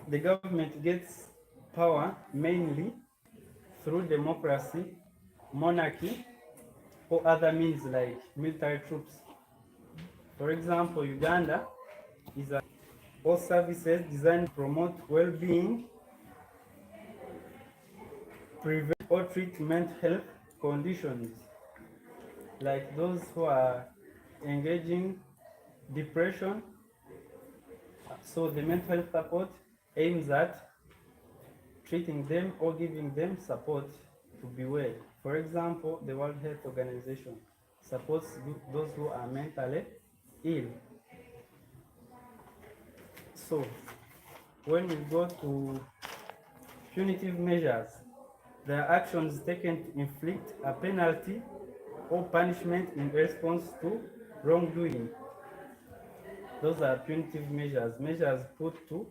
the government gets power mainly through democracy, monarchy, or other means like military troops. For example, Uganda is a all services designed to promote well-being, prevent or treat mental health conditions like those who are engaging depression. So the mental health support aims at treating them or giving them support to be well. For example, the World Health Organization supports those who are mentally ill. So when we go to punitive measures, there are actions taken to inflict a penalty or punishment in response to wrongdoing. Those are punitive measures, measures put to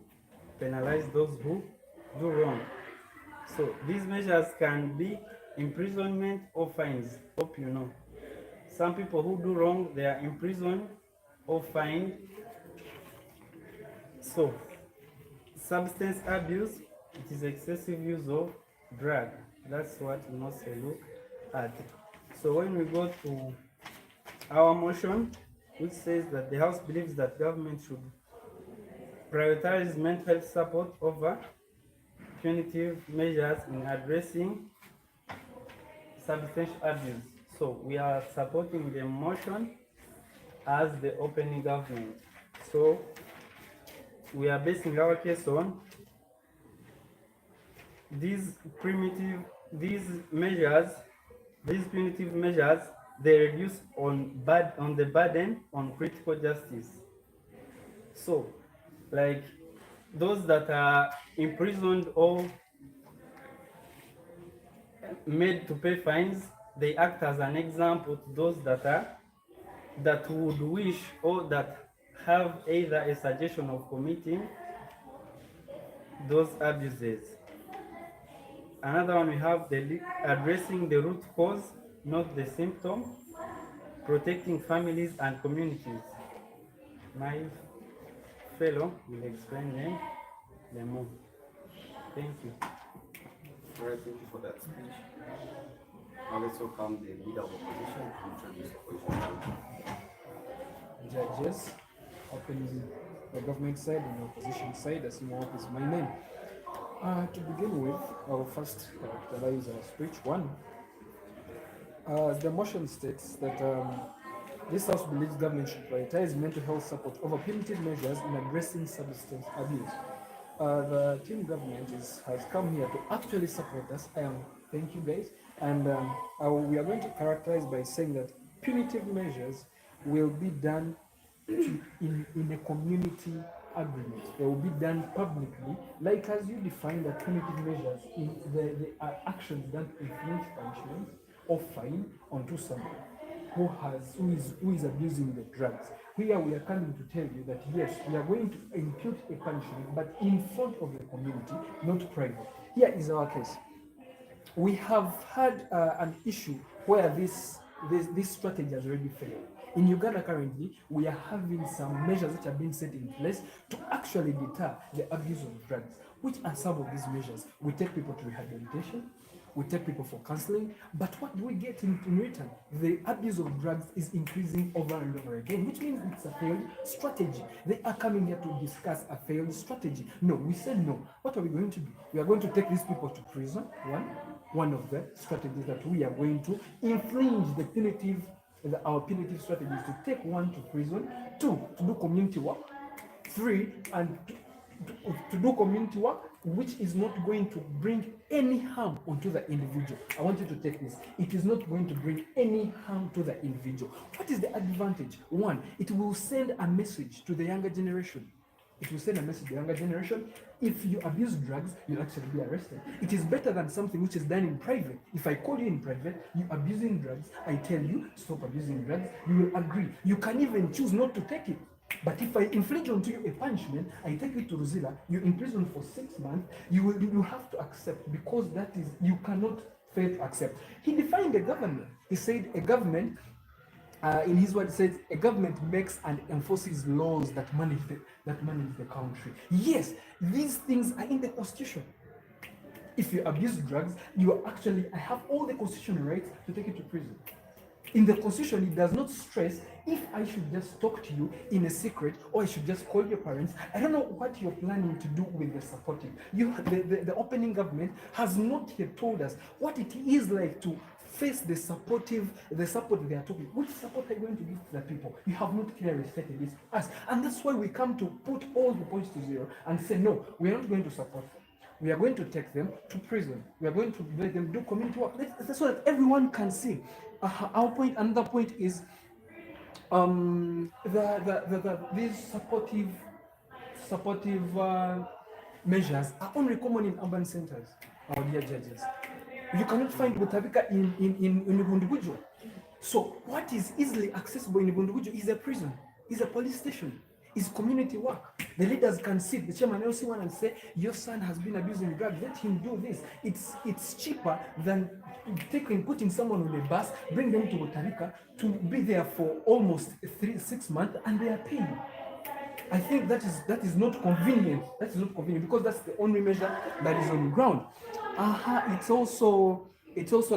penalize those who do wrong. So these measures can be imprisonment or fines. Hope you know. Some people who do wrong, they are imprisoned or fined. So substance abuse, it is excessive use of drug. That's what we mostly look at. So when we go to our motion, which says that the House believes that government should prioritize mental health support over punitive measures in addressing substance abuse. So we are supporting the motion as the opening government. So we are basing our case on these primitive, these measures, these punitive measures, they reduce on the burden on critical justice. So, like those that are imprisoned or made to pay fines, they act as an example to those that would wish or that have either a suggestion of committing those abuses. Another one we have the addressing the root cause, not the symptom, protecting families and communities. My fellow will explain them more. Thank you. All right, thank you for that speech. Now let's welcome the leader of opposition to introduce the opposition. Judges, opening the government side and the opposition side, as you know, is my name. To begin with, I will first characterize our speech. One, the motion states that this House believes government should prioritize mental health support over punitive measures in addressing substance abuse. The team government has come here to actually support us. Thank you guys. And we are going to characterize by saying that punitive measures will be done in a community agreement. They will be done publicly, like as you define the punitive measures in the actions done to inflict punishment or fine onto someone who is abusing the drugs. Here we are coming to tell you that yes, we are going to impute a punishment, but in front of the community, not private. Here is our case. We have had an issue where this strategy has already failed. In Uganda currently, we are having some measures which have been set in place to actually deter the abuse of drugs. Which are some of these measures? We take people to rehabilitation, we take people for counseling, but what do we get in return? The abuse of drugs is increasing over and over again, which means it's a failed strategy. They are coming here to discuss a failed strategy. No, we said no. What are we going to do? We are going to take these people to prison. One of the strategies that we are going to infringe our punitive strategies to take one to prison, two, to do community work, three, and to do community work which is not going to bring any harm onto the individual. I want you to take this. It is not going to bring any harm to the individual. What is the advantage? One, it will send a message to the younger generation. It will send a message to the younger generation. If you abuse drugs, you'll actually be arrested. It is better than something which is done in private. If I call you in private, you abusing drugs, I tell you, stop abusing drugs, you will agree. You can even choose not to take it. But if I inflict onto you a punishment, I take you to Ruzila, you imprison for 6 months, you have to accept, because that is, you cannot fail to accept. He defined a government. He said a government In his word, says a government makes and enforces laws that manage the country. Yes, these things are in the constitution. If you abuse drugs, you are actually, I have all the constitutional rights to take you to prison. In the constitution, it does not stress if I should just talk to you in a secret or I should just call your parents. I don't know what you're planning to do with the supporting. The opening government has not yet told us what it is like to face the support they are talking. Which support are you going to give to the people? You have not clearly stated this to us. And that's why we come to put all the points to zero and say, no, we are not going to support them. We are going to take them to prison. We are going to let them do community work. That's so that everyone can see. Our point, another point is these supportive measures are only common in urban centers, our dear judges. You cannot find Butabika in Bundugujo. So what is easily accessible in Bundugujo is a prison, is a police station, is community work. The leaders can sit, the chairman will see one and say, your son has been abusing drugs, let him do this. It's cheaper than putting someone on a bus, bring them to Butabika to be there for almost 6 months and they are paying. I think that is not convenient. That is not convenient because that's the only measure that is on the ground. It's also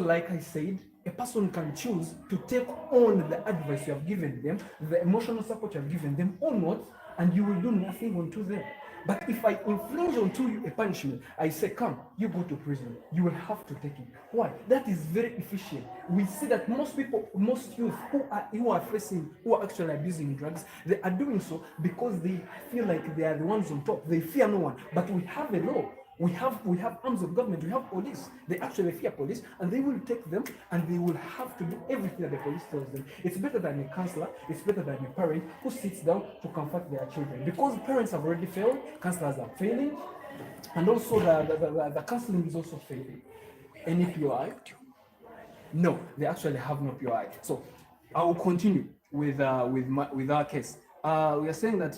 like I said, a person can choose to take on the advice you have given them, the emotional support you have given them or not, and you will do nothing unto them. But if I inflict onto you a punishment, I say, come, you go to prison. You will have to take it. Why? That is very efficient. We see that most people, most youth who are actually abusing drugs, they are doing so because they feel like they are the ones on top. They fear no one. But we have a law. We have arms of government, we have police. They actually fear police and they will take them and they will have to do everything that the police tells them. It's better than a counselor, it's better than a parent who sits down to comfort their children. Because parents have already failed, counselors are failing, and also the counseling is also failing. Any POI? No, they actually have no POI. So I will continue with our case. We are saying that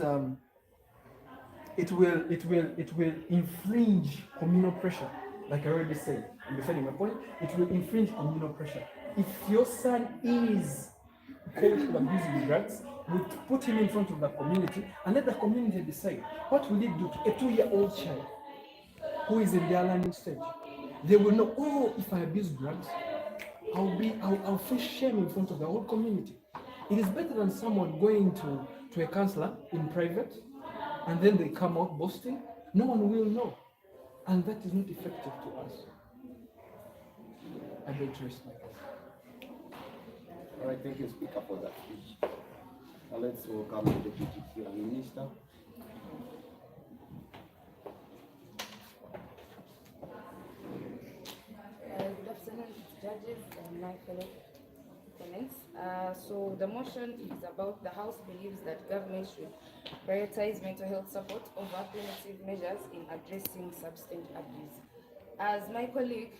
it will infringe communal pressure. Like I already said, in defending my point, it will infringe communal pressure. If your son is caught abusing drugs, we put him in front of the community and let the community decide. What will it do to a 2-year-old child who is in their learning stage? They will know, oh, if I abuse drugs, I'll feel shame in front of the whole community. It is better than someone going to a counselor in private and then they come out boasting. No one will know. And that is not effective to us. I beg to rest my case. All right, thank you, Speaker, for that speech. Now let's welcome the Deputy Prime Minister. Good afternoon, judges and my fellow opponents. So the motion is about the House believes that government should prioritize mental health support over punitive measures in addressing substance abuse. As my colleague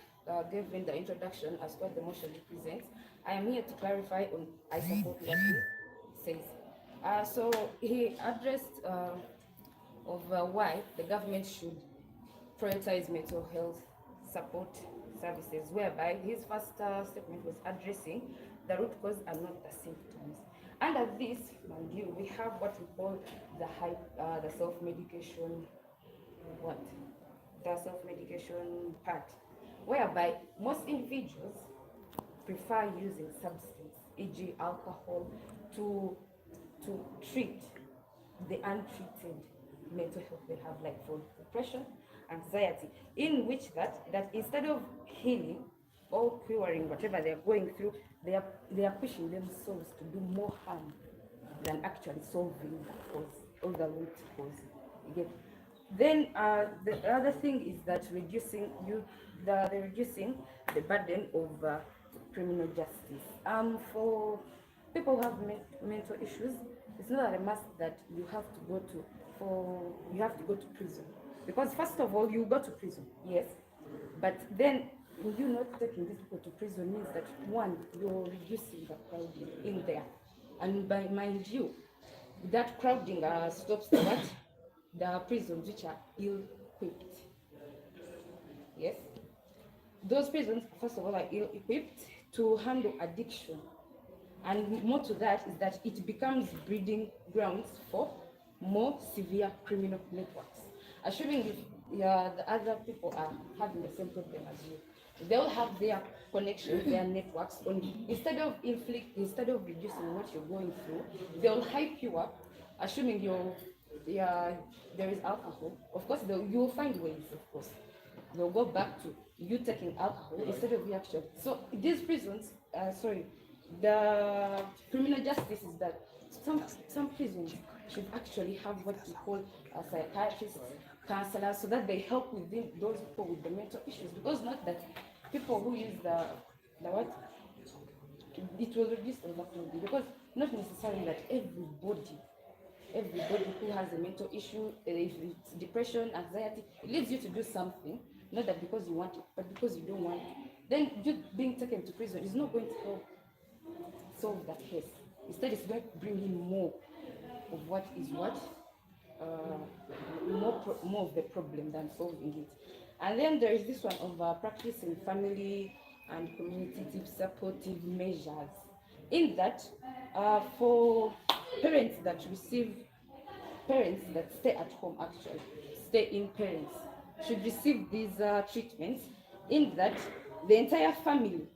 gave in the introduction as what the motion represents, I am here to clarify on I support what he says. So he addressed why the government should prioritize mental health support services, whereby his first statement was addressing the root cause and not the symptoms. Under this, mind you, we have what we call the self-medication, the self-medication part, whereby most individuals prefer using substance, e.g. alcohol, to treat the untreated mental health they have, like for depression, anxiety, in which that instead of healing or curing whatever they're going through, they are pushing themselves to do more harm than actually solving the cause or the root cause. You get? Then the other thing is that reducing the burden of criminal justice. For people who have mental issues, it's not a must that you have to go to prison. Because first of all, you go to prison, yes, but then you not taking these people to prison means that, one, you're reducing the crowding in there. And by mind you, that crowding stops the prisons which are ill-equipped. Yes? Those prisons, first of all, are ill-equipped to handle addiction. And more to that is that it becomes breeding grounds for more severe criminal networks. Assuming if the other people are having the same problem as you, they'll have their connections, their networks. Instead of reducing what you're going through, they'll hype you up. Assuming there is alcohol, of course you'll find ways. Of course, they'll go back to you taking alcohol instead of you actually. So these prisons, the criminal justice is that some prisons should actually have what we call psychiatrists, counselors, so that they help within those people with the mental issues. Because not that people who use the what, it will reduce overcrowding, because not necessarily that everybody who has a mental issue, if it's depression, anxiety, it leads you to do something, not that because you want it, but because you don't want it. Then you being taken to prison is not going to help solve that case. Instead, it's going to bring in more of more of the problem than solving it. And then there is this one of practicing family and community supportive measures. In that, for parents that stay at home, actually stay-in parents should receive these treatments. In that, the entire family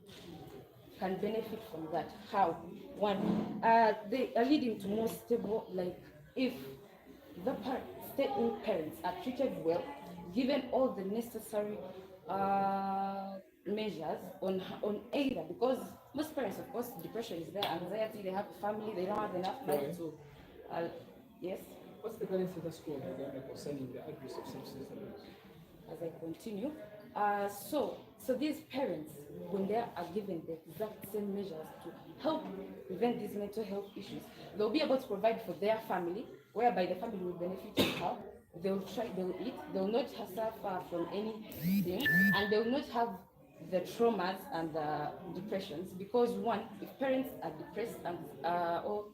can benefit from that. How? One, they are leading to more stable, like if the stay-in parents are treated well, given all the necessary measures on either, because most parents, of course, depression is there, anxiety, they have a family, they don't have enough money to, yes? What's the current status quo concerning the abuse of substance abuse? As I continue, so these parents, when they are given the exact same measures to help prevent these mental health issues, they'll be able to provide for their family, whereby the family will benefit from how they'll eat, they'll not suffer from anything, and they'll not have the traumas and the depressions, because one, if parents are depressed and or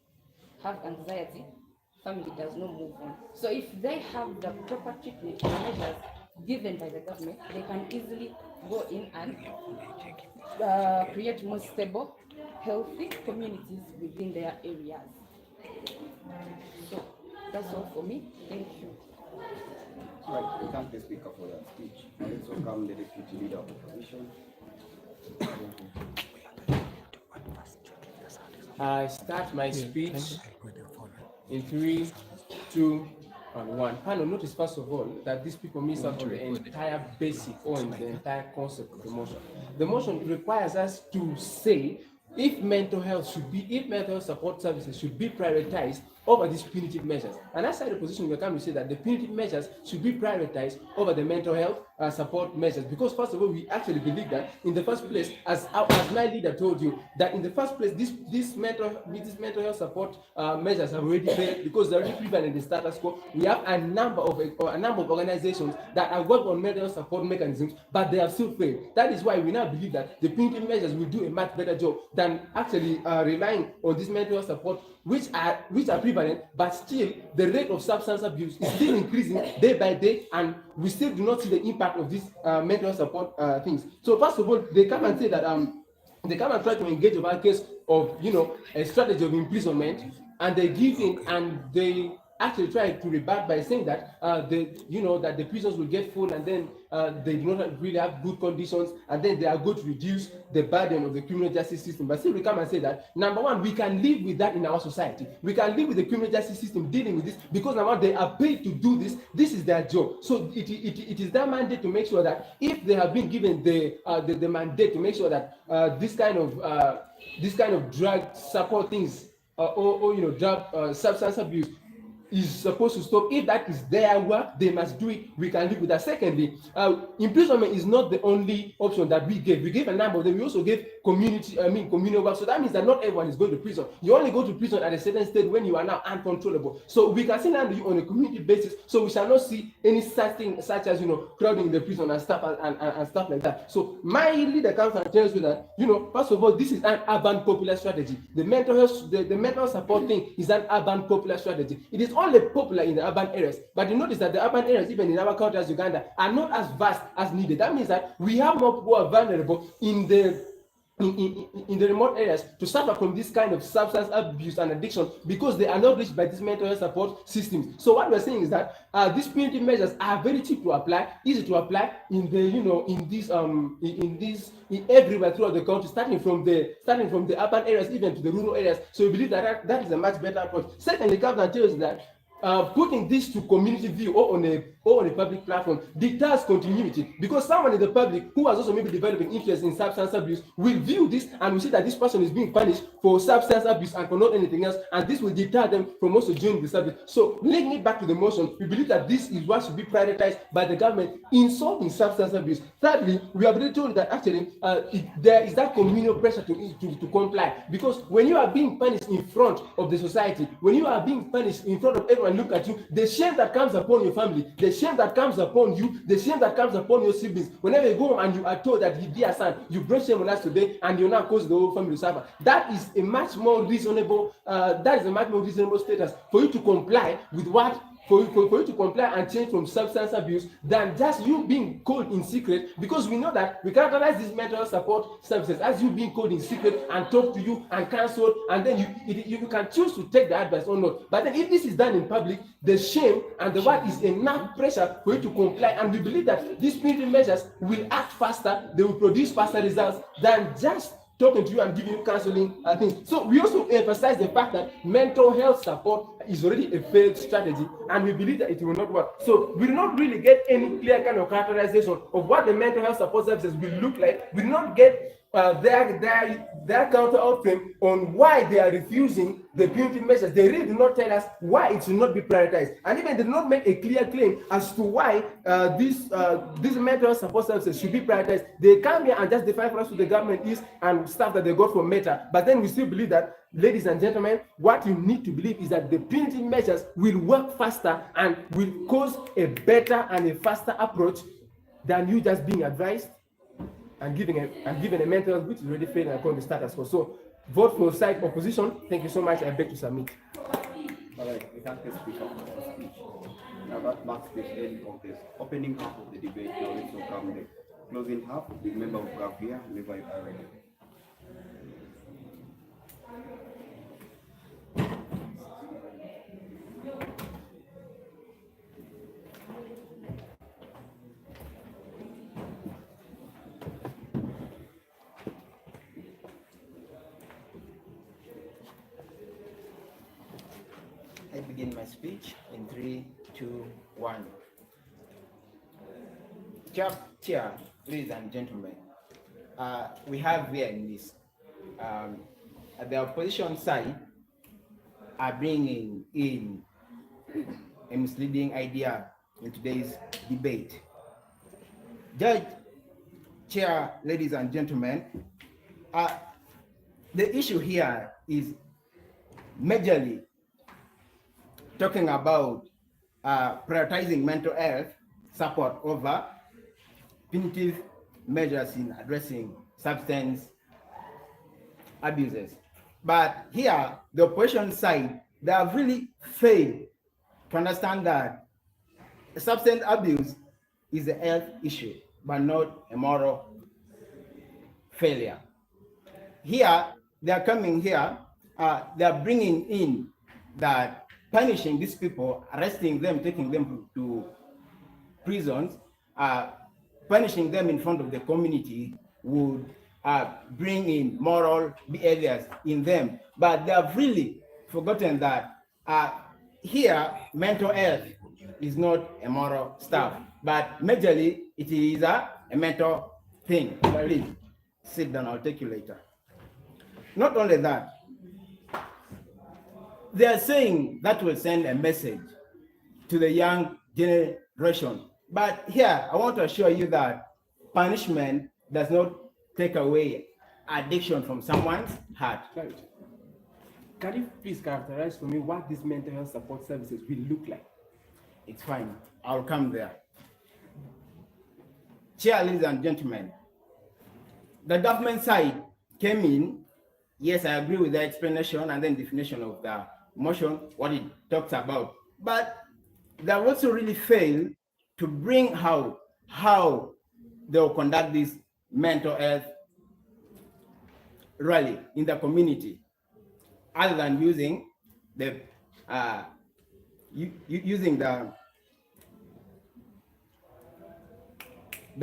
have anxiety, family does not move on. So if they have the proper treatment and measures given by the government, they can easily go in and create more stable, healthy communities within their areas. So that's all for me. Thank you. Right, we thank the speaker for that speech. Let's welcome the deputy leader of opposition. I start my speech in 3, 2, and 1. Panel, notice first of all that these people miss out on the entire basic or the entire concept of the motion. The motion requires us to say if mental health support services should be prioritized over these punitive measures. And that's the position we come to say that the punitive measures should be prioritized over the mental health support measures. Because first of all, we actually believe that in the first place, as my leader told you, that in the first place, these mental health support measures have already failed because they're already prevalent in the status quo. We have a number of organizations that have worked on mental health support mechanisms, but they have still failed. That is why we now believe that the punitive measures will do a much better job than actually relying on this mental health support, which are prevalent, but still the rate of substance abuse is still increasing day by day, and we still do not see the impact of these mental health support things. So first of all, they come and say that they come and try to engage over a case of a strategy of imprisonment, and they give in and they actually try to rebut by saying that that the prisons will get full, and then they do not really have good conditions, and then they are going to reduce the burden of the criminal justice system. But still, we come and say that number one, we can live with that in our society. We can live with the criminal justice system dealing with this because number one, they are paid to do this. This is their job. So it is their mandate to make sure that if they have been given the mandate to make sure that this kind of drug support things or drug substance abuse is supposed to stop. If that is their work, they must do it. We can live with that. Secondly, imprisonment is not the only option that we gave. We gave a number of them. We also gave communal work. So that means that not everyone is going to prison. You only go to prison at a certain stage when you are now uncontrollable. So we can still handle you on a community basis. So we shall not see any such thing such as crowding the prison and stuff and stuff like that. So my leader comes and tells you that first of all, this is an urban popular strategy. The mental health, the mental support thing is an urban popular strategy. It is only popular in the urban areas, but you notice that the urban areas, even in our country as Uganda, are not as vast as needed. That means that we have more people who are vulnerable in the in the remote areas to suffer from this kind of substance abuse and addiction because they are not reached by these mental health support systems. So what we're saying is that these punitive measures are very cheap to apply, easy to apply in the in everywhere throughout the country, starting from the urban areas even to the rural areas. So we believe that that is a much better approach. Secondly, government tells us that putting this to community view or on a public platform deters continuity, because someone in the public who has also maybe developing interest in substance abuse will view this and will see that this person is being punished for substance abuse and for not anything else, and this will deter them from also joining the service. So linking it back to the motion, we believe that this is what should be prioritized by the government in solving substance abuse. Thirdly, we have already told that actually there is that communal pressure to comply, because when you are being punished in front of the society, when you are being punished in front of everyone, look at you, the shame that comes upon your family, the shame that comes upon you, the shame that comes upon your siblings, whenever you go home and you are told that, dear son, you brought shame on us today and you now cause the whole family to suffer, that is a much more reasonable status for you to comply with what for you to comply and change from substance abuse than just you being called in secret, because we know that we characterize these mental support services as you being called in secret and talk to you and cancelled, and then you can choose to take the advice or not. But then if this is done in public, the shame and the what is enough pressure for you to comply, and we believe that these punitive measures will act faster, they will produce faster results than just talking to you and giving you counseling and things. So we also emphasize the fact that mental health support is already a failed strategy, and we believe that it will not work. So we do not really get any clear kind of characterization of what the mental health support services will look like. We do not get their counter outcome on why they are refusing the punitive measures. They really do not tell us why it should not be prioritized, and even they do not make a clear claim as to why these mental health support services should be prioritized. They come here and just define for us what the government is and stuff that they got from Meta, but then we still believe that, ladies and gentlemen, what you need to believe is that the punitive measures will work faster and will cause a better and a faster approach than you just being advised and given a mental health which is already failing according to status quo. So vote for side opposition. Thank you so much. I beg to submit. All right, we thank the speaker for the speech. Now that marks the end of this opening half of the debate. Now let's welcome the closing half. The member of Gambia, whenever you are ready. I begin my speech in 3, 2, 1. Chair, ladies and gentlemen, we have here in this, the opposition side are bringing in a misleading idea in today's debate. Judge, Chair, ladies and gentlemen, the issue here is majorly talking about prioritizing mental health support over punitive measures in addressing substance abuses. But here, the opposition side, they have really failed to understand that substance abuse is a health issue, but not a moral failure. Here, they are coming here, they are bringing in that punishing these people, arresting them, taking them to prisons, punishing them in front of the community would bring in moral behaviors in them. But they have really forgotten that here, mental health is not a moral stuff, but majorly it is a mental thing. Please sit down, I'll take you later. Not only that, they are saying that will send a message to the young generation. But here, I want to assure you that punishment does not take away addiction from someone's heart. Right. Can you please characterize for me what these mental health support services will look like? It's fine. I'll come there. Chair, ladies and gentlemen, the government side came in. Yes, I agree with the explanation and then definition of the motion, what it talks about. But they also really failed to bring how they'll conduct this mental health rally in the community, other than using using the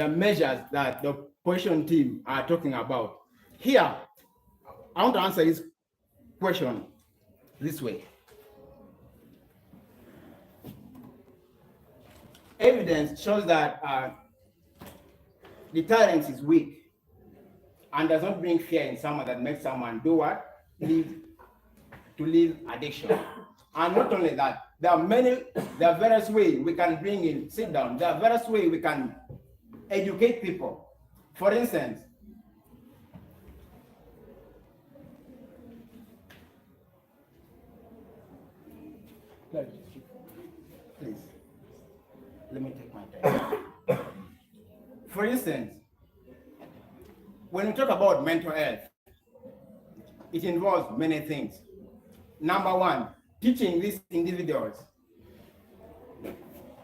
measures that the opposition team are talking about. Here, I want to answer this question this way. Evidence shows that deterrence is weak and does not bring fear in someone that makes someone do what? Leave addiction. And not only that, there are various ways we can bring in, sit down, there are various ways we can educate people. For instance, please, let me take my time. For instance, when we talk about mental health, it involves many things. Number one, teaching these individuals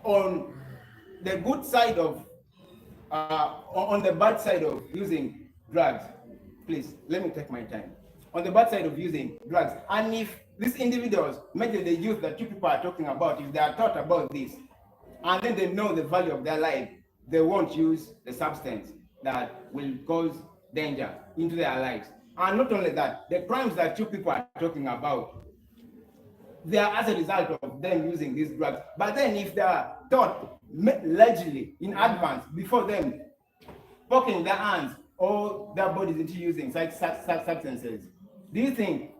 on the good side of, on the bad side of using drugs. Please, let me take my time. On the bad side of using drugs. And if these individuals, maybe the youth that you people are talking about, if they are taught about this, and then they know the value of their life, they won't use the substance that will cause danger into their lives. And not only that, the crimes that you people are talking about, they are as a result of them using these drugs. But then if they are taught largely in advance before them poking their hands or their bodies into using substances, do you think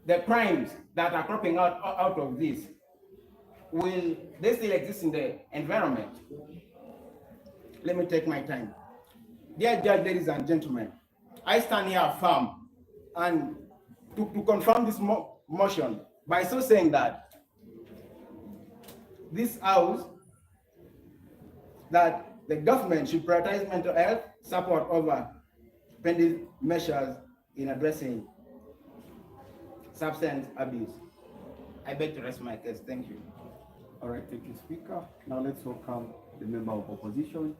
the crimes that are cropping out of this, will they still exist in the environment? Let me take my time. Dear judge, ladies and gentlemen, I stand here firm and to confirm this motion by so saying that this house, that the government should prioritize mental health support over pending measures in addressing substance abuse. I beg to rest my case. Thank you. All right, thank you, Speaker. Now let's welcome the member of opposition.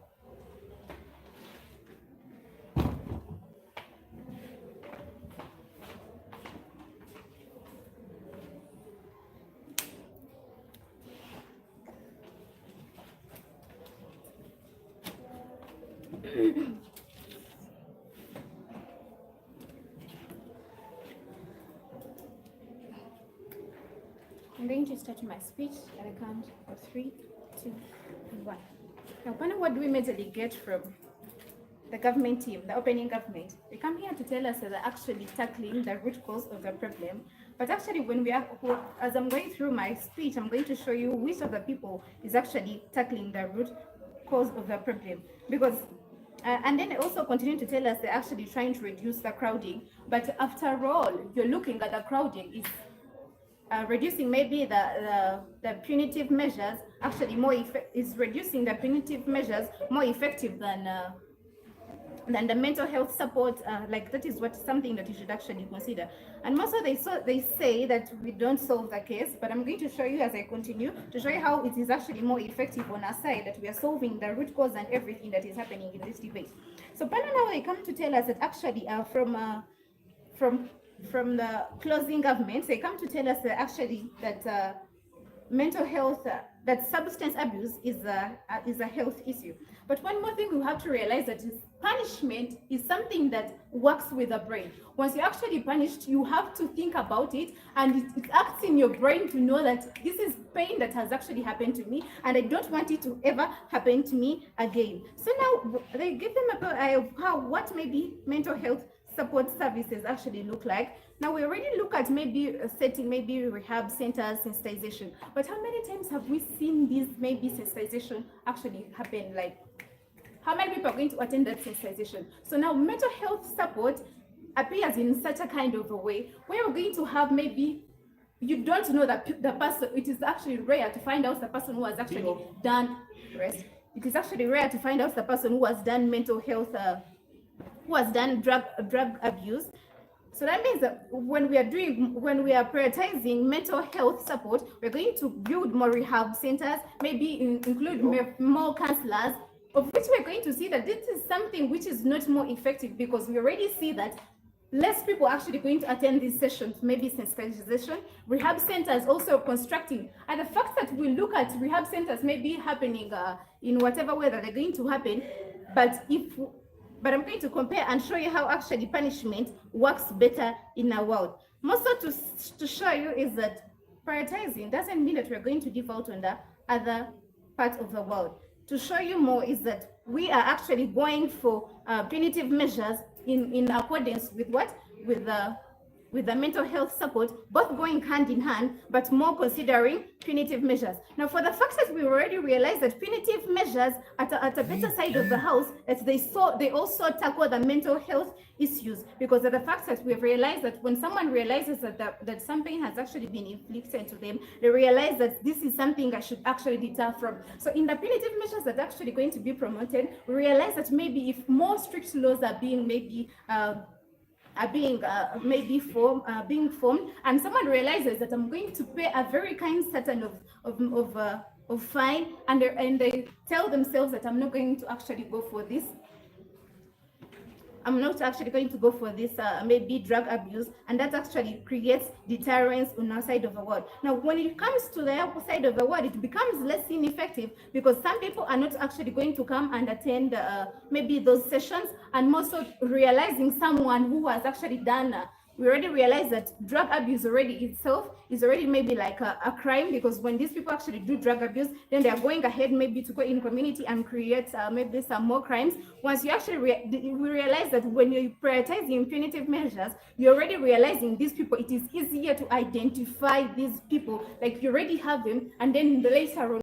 I'm going to start my speech at a count of 3, 2, and 1. Now, what do we majorly get from the government team, the opening government? They come here to tell us that they're actually tackling the root cause of the problem. But actually, when we are, as I'm going through my speech, I'm going to show you which of the people is actually tackling the root cause of the problem. Because and then they also continue to tell us they're actually trying to reduce the crowding. But after all, you're looking at the crowding is reducing maybe the punitive measures, actually is reducing the punitive measures more effective than the mental health support. Like that is something that you should actually consider. And also they say that we don't solve the case, but I'm going to show you as I continue to show you how it is actually more effective on our side, that we are solving the root cause and everything that is happening in this debate. So now they come to tell us that actually from the closing governments, they come to tell us that actually that mental health, that substance abuse is a health issue. But one more thing we have to realize that is punishment is something that works with the brain. Once you're actually punished, you have to think about it, and it acts in your brain to know that this is pain that has actually happened to me, and I don't want it to ever happen to me again. So now they give them what maybe mental health support services actually look like. Now we already look at maybe setting maybe rehab centers, sensitization, but how many times have we seen these maybe sensitization actually happen? Like how many people are going to attend that sensitization? So now mental health support appears in such a kind of a way where we're going to have maybe you don't know that the person, it is actually rare to find out the person who has actually done rest. It is actually rare to find out the person who has done mental health who has done drug abuse. So that means that when we are prioritizing mental health support, we're going to build more rehab centers, maybe include more counselors, of which we're going to see that this is something which is not more effective, because we already see that less people actually going to attend these sessions, maybe sensitization. Rehab centers also constructing. And the fact that we look at rehab centers maybe happening in whatever way that they're going to happen, but I'm going to compare and show you how actually punishment works better in our world. Also to show you is that prioritizing doesn't mean that we're going to default on the other part of the world. To show you more is that we are actually going for punitive measures in accordance with what? With the mental health support, both going hand in hand, but more considering punitive measures. Now, for the fact that we already realized that punitive measures at a better side of the house, that they also tackle the mental health issues, because of the fact that we've realized that when someone realizes that something has actually been inflicted to them, they realize that this is something I should actually deter from. So in the punitive measures that are actually going to be promoted, we realize that maybe if more strict laws are being being formed, and someone realizes that I'm going to pay a very kind certain of fine, and they tell themselves that I'm not going to actually go for this. I'm not actually going to go for this maybe drug abuse, and that actually creates deterrence on our side of the world. Now, when it comes to the other side of the world, it becomes less ineffective because some people are not actually going to come and attend maybe those sessions, and also realizing someone who has actually done we already realize that drug abuse already itself is already maybe like a crime, because when these people actually do drug abuse, then they are going ahead maybe to go in community and create maybe some more crimes. Once you actually we realize that when you prioritize the punitive measures, you're already realizing these people, it is easier to identify these people, like you already have them, and then later on